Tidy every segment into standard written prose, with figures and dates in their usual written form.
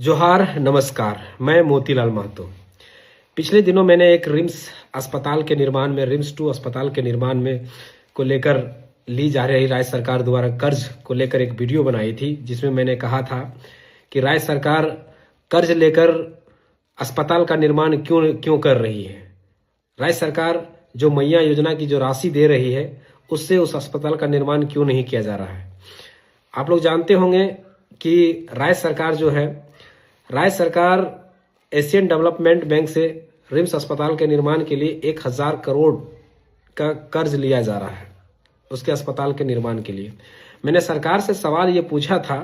जोहार नमस्कार। मैं मोतीलाल महतो। पिछले दिनों मैंने एक रिम्स अस्पताल के निर्माण में रिम्स 2 अस्पताल के निर्माण में को लेकर ली जा रही राज्य सरकार द्वारा कर्ज को लेकर एक वीडियो बनाई थी, जिसमें मैंने कहा था कि राज्य सरकार कर्ज लेकर अस्पताल का निर्माण क्यों कर रही है। राज्य सरकार जो मैया योजना की जो राशि दे रही है उससे उस अस्पताल का निर्माण क्यों नहीं किया जा रहा है। आप लोग जानते होंगे कि राज्य सरकार एशियन डेवलपमेंट बैंक से रिम्स अस्पताल के निर्माण के लिए 1000 करोड़ का कर्ज लिया जा रहा है उसके अस्पताल के निर्माण के लिए। मैंने सरकार से सवाल ये पूछा था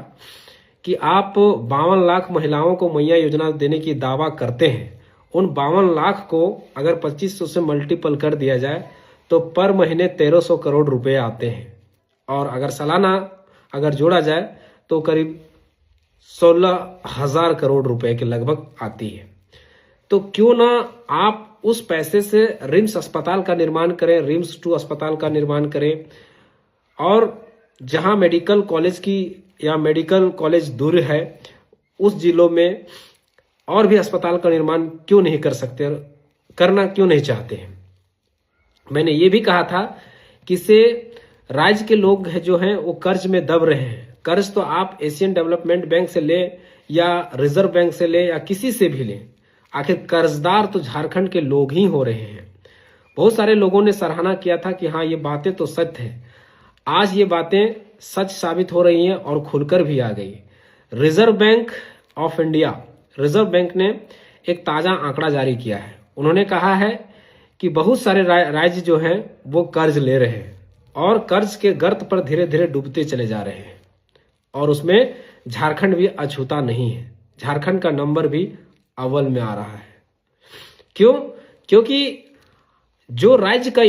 कि आप 52 लाख महिलाओं को मैया योजना देने की दावा करते हैं, उन 52 लाख को अगर 2500 से मल्टीपल कर दिया जाए तो पर महीने 1300 करोड़ रुपए आते हैं, और अगर सालाना अगर जोड़ा जाए तो करीब 16,000 करोड़ रुपए के लगभग आती है। तो क्यों ना आप उस पैसे से रिम्स अस्पताल का निर्माण करें, रिम्स 2 अस्पताल का निर्माण करें, और जहां मेडिकल कॉलेज की या मेडिकल कॉलेज दूर है उस जिलों में और भी अस्पताल का निर्माण क्यों नहीं कर सकते, करना क्यों नहीं चाहते हैं। मैंने ये भी कहा था कि इससे राज्य के लोग जो हैं वो कर्ज में दब रहे हैं। कर्ज तो आप एशियन डेवलपमेंट बैंक से ले या रिजर्व बैंक से ले या किसी से भी ले, आखिर कर्जदार तो झारखंड के लोग ही हो रहे हैं। बहुत सारे लोगों ने सराहना किया था कि हाँ, ये बातें तो सत्य है। आज ये बातें सच साबित हो रही हैं और खुलकर भी आ गई। Reserve bank of India, reserve bank ने एक ताजा आंकड़ा जारी किया है। उन्होंने कहा है कि बहुत सारे राज्य जो हैं वो कर्ज ले रहे हैं और कर्ज के गर्त पर धीरे धीरे डूबते चले जा रहे हैं, और उसमें झारखंड भी अछूता नहीं है। झारखंड का नंबर भी अव्वल में आ रहा है। क्यों? क्योंकि जो राज्य का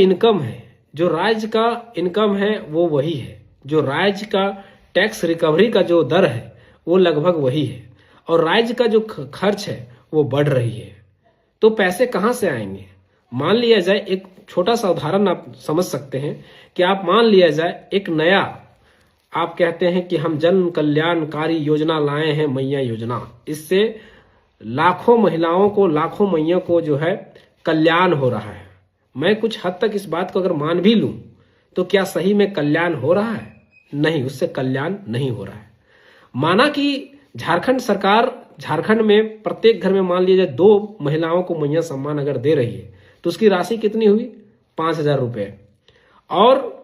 इनकम है वो वही है। जो राज्य का टैक्स रिकवरी का जो दर है वो लगभग वही है, और राज्य का जो खर्च है वो बढ़ रही है। तो पैसे कहां से आएंगे? मान लिया जाए, एक छोटा सा उदाहरण आप समझ सकते हैं कि आप मान लिया जाए एक नया, आप कहते हैं कि हम जन कल्याणकारी योजना लाए हैं, मैया योजना। इससे लाखों महिलाओं को, लाखों मैया को जो है कल्याण हो रहा है। मैं कुछ हद तक इस बात को अगर मान भी लूं तो क्या सही में कल्याण हो रहा है? नहीं, उससे कल्याण नहीं हो रहा है। माना कि झारखंड सरकार झारखंड में प्रत्येक घर में मान लीजिए 2 महिलाओं को मैया सम्मान अगर दे रही है तो उसकी राशि कितनी हुई? 5,000 रुपए। और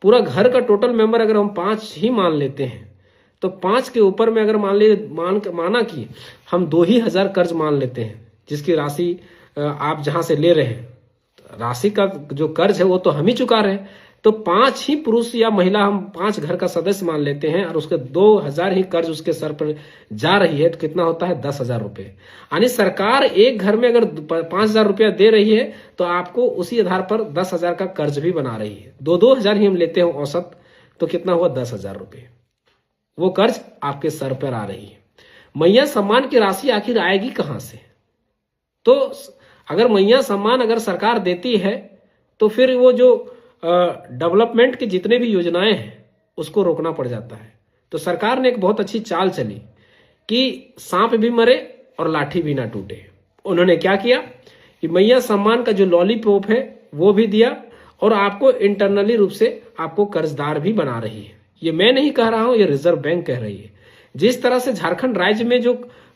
पूरा घर का टोटल मेंबर अगर हम 5 ही मान लेते हैं तो 5 के ऊपर में अगर माना कि हम 2,000 कर्ज मान लेते हैं, जिसकी राशि आप जहां से ले रहे हैं, राशि का जो कर्ज है वो तो हम ही चुका रहे हैं। तो 5 ही पुरुष या महिला, हम 5 घर का सदस्य मान लेते हैं और उसके 2,000 ही कर्ज उसके सर पर जा रही है, तो कितना होता है? 10,000 रुपए। यानी सरकार एक घर में अगर 5,000 रुपया दे रही है तो आपको उसी आधार पर 10,000 का कर्ज भी बना रही है। 2,000 ही हम लेते हैं औसत, तो कितना हुआ? 10,000 रुपए। वो कर्ज आपके सर पर आ रही है। मैया सम्मान की राशि आखिर आएगी कहां से? तो अगर मैया सम्मान अगर सरकार देती है तो फिर वो जो डेवलपमेंट की जितने भी योजनाएं हैं उसको रोकना पड़ जाता है। तो सरकार ने एक बहुत अच्छी चाल चली कि सांप भी मरे और लाठी भी ना टूटे। उन्होंने क्या किया कि मैया सम्मान का जो लॉलीपॉप है वो भी दिया, और आपको इंटरनली रूप से आपको कर्जदार भी बना रही है। ये मैं नहीं कह रहा हूं, ये रिजर्व बैंक कह रही है। जिस तरह से झारखंड राज्य में जो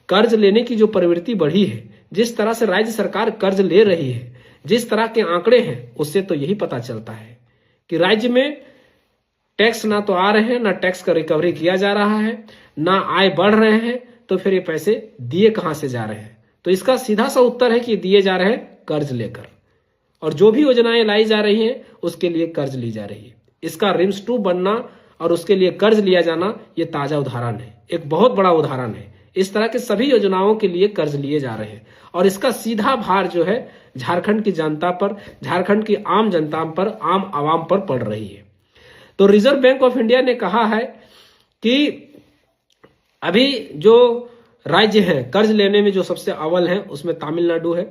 कर्ज लेने की जो प्रवृत्ति बढ़ी है, जिस तरह से राज्य सरकार कर्ज ले रही है, जिस तरह के आंकड़े हैं, उससे तो यही पता चलता है कि राज्य में टैक्स ना तो आ रहे हैं, ना टैक्स का रिकवरी किया जा रहा है, ना आय बढ़ रहे हैं। तो फिर ये पैसे दिए कहां से जा रहे हैं? तो इसका सीधा सा उत्तर है कि दिए जा रहे हैं कर्ज लेकर, और जो भी योजनाएं लाई जा रही हैं उसके लिए कर्ज ली जा रही है। इसका रिम्स 2 बनना और उसके लिए कर्ज लिया जाना, ये ताजा उदाहरण है, एक बहुत बड़ा उदाहरण है। इस तरह के सभी योजनाओं के लिए कर्ज लिए जा रहे हैं, और इसका सीधा भार जो है झारखंड की जनता पर, झारखंड की आम जनता पर, आम आवाम पर पड़ रही है। तो रिजर्व बैंक ऑफ इंडिया ने कहा है कि अभी जो राज्य हैं कर्ज लेने में जो सबसे अव्वल है उसमें तमिलनाडु है,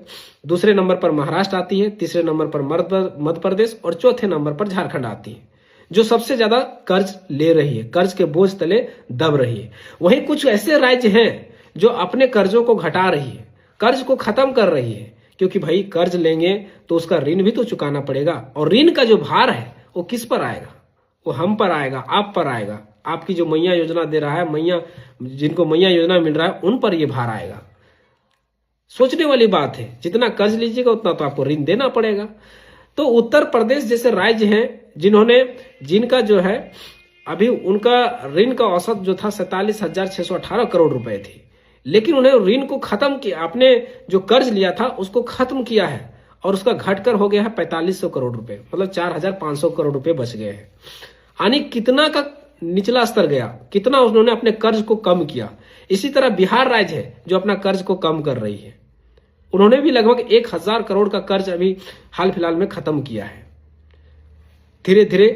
दूसरे नंबर पर महाराष्ट्र आती है, तीसरे नंबर पर मध्य प्रदेश, और चौथे नंबर पर झारखंड आती है, जो सबसे ज्यादा कर्ज ले रही है, कर्ज के बोझ तले दब रही है। वहीं कुछ ऐसे राज्य हैं जो अपने कर्जों को घटा रही है, कर्ज को खत्म कर रही है, क्योंकि भाई कर्ज लेंगे तो उसका ऋण भी तो चुकाना पड़ेगा, और ऋण का जो भार है वो किस पर आएगा? वो हम पर आएगा, आप पर आएगा। आपकी जो मैया योजना दे रहा है, मैया जिनको मैया योजना मिल रहा है, उन पर ये भार आएगा। सोचने वाली बात है, जितना कर्ज लीजिएगा उतना तो आपको ऋण देना पड़ेगा। तो उत्तर प्रदेश जैसे राज्य हैं जिनका जो है अभी उनका ऋण का औसत जो था 47,618 करोड़ रुपए थी, लेकिन उन्हें ऋण को खत्म किया, आपने जो कर्ज लिया था उसको खत्म किया है और उसका घटकर हो गया है 4500 करोड़ रुपए, मतलब 4500 करोड़ रुपए बच गए हैं। यानी कितना का निचला स्तर गया, कितना उन्होंने अपने कर्ज को कम किया। इसी तरह बिहार राज्य है जो अपना कर्ज को कम कर रही है, उन्होंने भी लगभग 1000 करोड़ का कर्ज अभी हाल फिलहाल में खत्म किया है। धीरे धीरे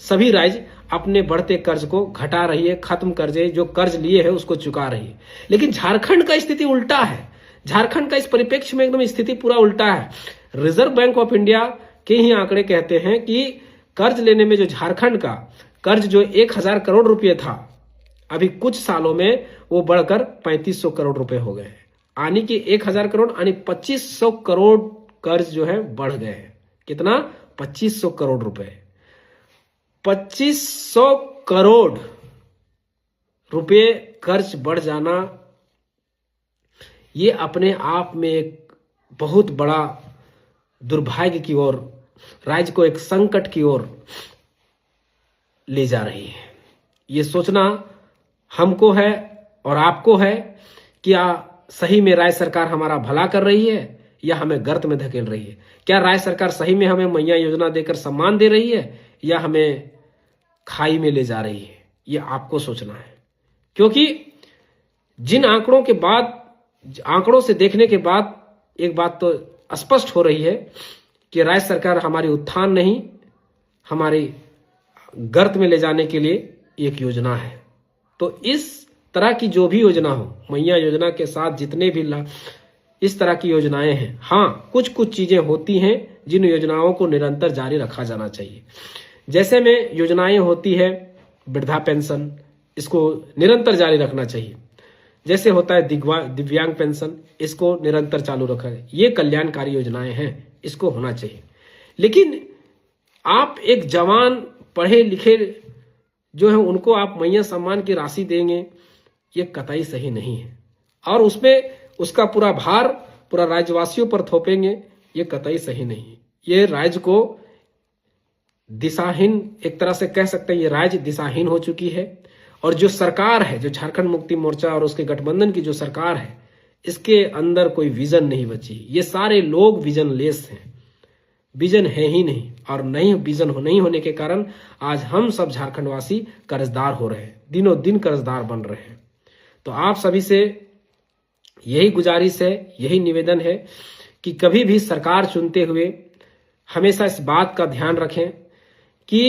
सभी राज्य अपने बढ़ते कर्ज को घटा रही है, खत्म कर रही है, जो कर्ज लिए है उसको चुका रही है। लेकिन झारखंड का स्थिति उल्टा है। झारखंड का इस परिप्रेक्ष्य में एकदम स्थिति पूरा उल्टा है। रिजर्व बैंक ऑफ इंडिया के ही आंकड़े कहते हैं कि कर्ज लेने में जो झारखंड का कर्ज जो 1000 करोड़ रुपए था, अभी कुछ सालों में वो बढ़कर 3500 करोड़ रुपए हो गए हैं। यानी कि 1000 करोड़ यानी 2500 करोड़ कर्ज जो है बढ़ गए हैं। कितना? 2500 करोड़ रुपए। 2500 करोड़ रुपए कर्ज बढ़ जाना, ये अपने आप में एक बहुत बड़ा दुर्भाग्य की ओर, राज्य को एक संकट की ओर ले जा रही है। ये सोचना हमको है और आपको है, क्या सही में राज्य सरकार हमारा भला कर रही है या हमें गर्त में धकेल रही है? क्या राज्य सरकार सही में हमें मैया योजना देकर सम्मान दे रही है या हमें खाई में ले जा रही है? ये आपको सोचना है, क्योंकि जिन आंकड़ों के बाद, आंकड़ों से देखने के बाद एक बात तो स्पष्ट हो रही है कि राज्य सरकार हमारी उत्थान नहीं, हमारी गर्त में ले जाने के लिए एक योजना है। तो इस तरह की जो भी योजना हो, मैया योजना के साथ जितने भी इस तरह की योजनाएं हैं, हाँ कुछ कुछ चीजें होती हैं जिन योजनाओं को निरंतर जारी रखा जाना चाहिए। जैसे में योजनाएं होती है वृद्धा पेंशन, इसको निरंतर जारी रखना चाहिए। जैसे होता है दिव्यांग पेंशन, इसको निरंतर चालू रखा है। ये कल्याणकारी योजनाएं हैं, इसको होना चाहिए। लेकिन आप एक जवान पढ़े लिखे जो है उनको आप मैया सम्मान की राशि देंगे, ये कतई सही नहीं है। और उसमें उसका पूरा भार पूरा राज्यवासियों पर थोपेंगे, ये कतई सही नहीं है। ये राज्य को दिशाहीन, एक तरह से कह सकते हैं ये राज्य दिशाहीन हो चुकी है। और जो सरकार है, जो झारखंड मुक्ति मोर्चा और उसके गठबंधन की जो सरकार है, इसके अंदर कोई विजन नहीं बची। ये सारे लोग विजन लेस हैं, विजन है ही नहीं। और नहीं विजन नहीं होने के कारण आज हम सब झारखंडवासी कर्जदार हो रहे हैं, दिनों दिन कर्जदार बन रहे हैं। तो आप सभी से यही गुजारिश है, यही निवेदन है कि कभी भी सरकार चुनते हुए हमेशा इस बात का ध्यान रखें कि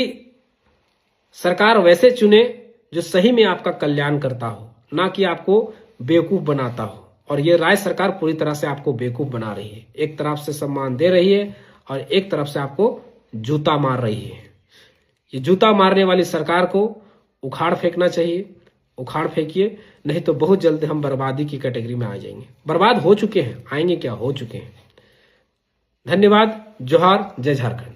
सरकार वैसे चुने जो सही में आपका कल्याण करता हो, ना कि आपको बेवकूफ बनाता हो। और ये राज्य सरकार पूरी तरह से आपको बेवकूफ बना रही है। एक तरफ से सम्मान दे रही है और एक तरफ से आपको जूता मार रही है। ये जूता मारने वाली सरकार को उखाड़ फेंकना चाहिए, उखाड़ फेंकिए, नहीं तो बहुत जल्द हम बर्बादी की कैटेगरी में आ जाएंगे। बर्बाद हो चुके हैं, आएंगे क्या, हो चुके हैं। धन्यवाद। जोहार, जय झारखंड।